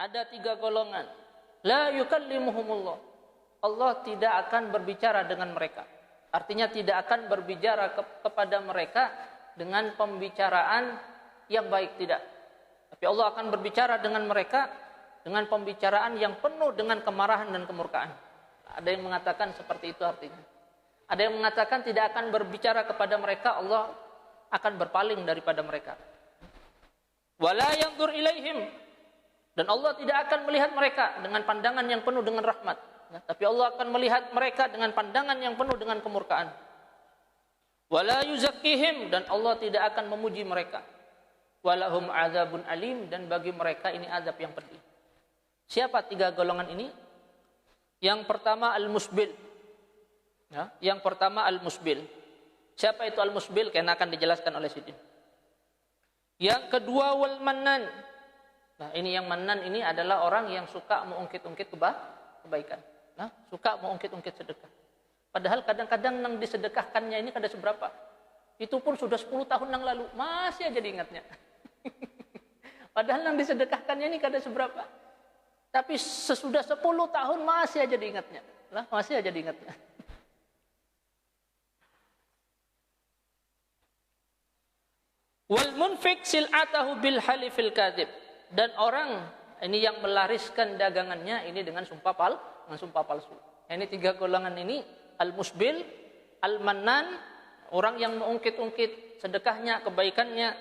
Ada 3 golongan. La yukallimuhumullah. Allah tidak akan berbicara dengan mereka. Artinya tidak akan berbicara kepada mereka dengan pembicaraan yang baik, tidak. Tapi Allah akan berbicara dengan mereka dengan pembicaraan yang penuh dengan kemarahan dan kemurkaan. Ada yang mengatakan seperti itu artinya. Ada yang mengatakan tidak akan berbicara kepada mereka, Allah akan berpaling daripada mereka. Wala yanzur ilaihim, dan Allah tidak akan melihat mereka dengan pandangan yang penuh dengan rahmat. Tapi Allah akan melihat mereka dengan pandangan yang penuh dengan kemurkaan. Wala yuzakkihim, dan Allah tidak akan memuji mereka. Walahum azabun alim, dan bagi mereka ini azab yang pedih. Siapa 3 golongan ini? Yang pertama al-musbil. Ya, yang pertama al-musbil. Siapa itu al-musbil? Karena akan dijelaskan oleh Sidin. Yang kedua wal mannan. Nah, ini yang mannan ini adalah orang yang suka mengungkit-ungkit kebaikan. Nah, suka mengungkit-ungkit sedekah. Padahal kadang-kadang yang disedekahkannya ini kada seberapa. Itu pun sudah 10 tahun yang lalu, masih aja diingatnya. Padahal yang disedekahkannya ini kada seberapa. Tapi sesudah 10 tahun masih aja diingatnya. Lah, masih aja diingatnya. Wal munfik sil'atahu bil halifil kadzib. Dan orang ini yang melariskan dagangannya ini dengan sumpah palsu. Ini 3 golongan ini, al-musbil, al-mannan, orang yang mengungkit-ungkit sedekahnya, kebaikannya.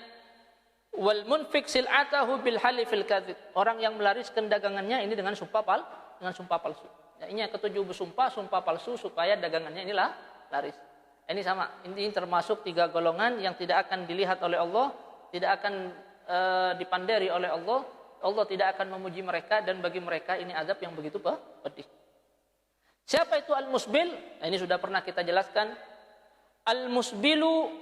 Wal munfik sil'atahu bil halifil kadzib. Orang yang melariskan dagangannya ini dengan sumpah palsu. Ya, ini yang ketujuh bersumpah, sumpah palsu supaya dagangannya inilah laris. Ini sama, ini termasuk 3 golongan yang tidak akan dilihat oleh Allah, tidak akan dipandari oleh Allah. Allah tidak akan memuji mereka, dan bagi mereka ini azab yang begitu pedih. Siapa itu al-musbil? Ini sudah pernah kita jelaskan. Al-musbilu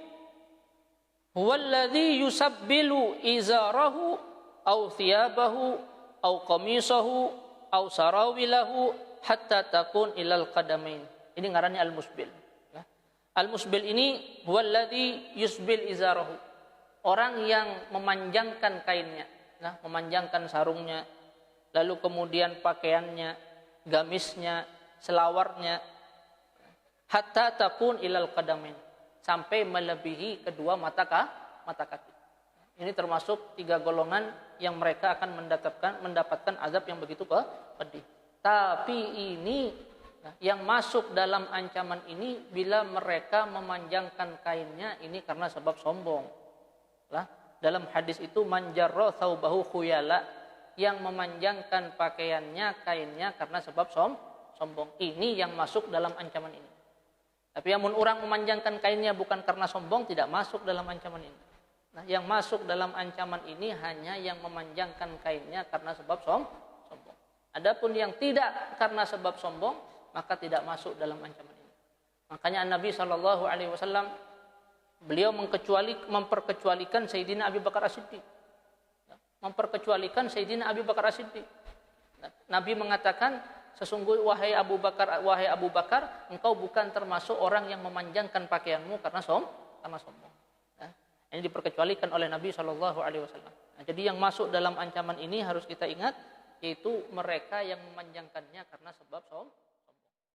huwallazi yusabbilu izarahu aw thiyabahu aw qamisahu aw sarawilahu hatta takun ilal qadamain. Ini ngarannya al-musbil. Al-musbil ini huwallazi yusbil izarahu. Orang yang memanjangkan kainnya, nah, memanjangkan sarungnya, lalu kemudian pakaiannya, gamisnya, selawarnya, hatta takun ilal qadamain, sampai melebihi kedua mata kaki. Ini termasuk 3 golongan yang mereka akan mendapatkan azab yang begitu pedih. Tapi ini yang masuk dalam ancaman ini bila mereka memanjangkan kainnya ini karena sebab sombong. Lah, dalam hadis itu manjarra thawbahu khuyala, yang memanjangkan pakaiannya, kainnya karena sebab sombong. Ini yang masuk dalam ancaman ini. Tapi yang orang memanjangkan kainnya bukan karena sombong, tidak masuk dalam ancaman ini. Nah, yang masuk dalam ancaman ini hanya yang memanjangkan kainnya karena sebab sombong. Adapun yang tidak karena sebab sombong, maka tidak masuk dalam ancaman ini. Makanya Nabi SAW beliau memperkecualikan Sayyidina Abu Bakar As-Siddiq. Memperkecualikan Sayyidina Abu Bakar As-Siddiq. Nabi mengatakan, sesungguhnya wahai Abu Bakar, engkau bukan termasuk orang yang memanjangkan pakaianmu karena sombong. Ini diperkecualikan oleh Nabi SAW. Jadi yang masuk dalam ancaman ini harus kita ingat, yaitu mereka yang memanjangkannya karena sebab sombong.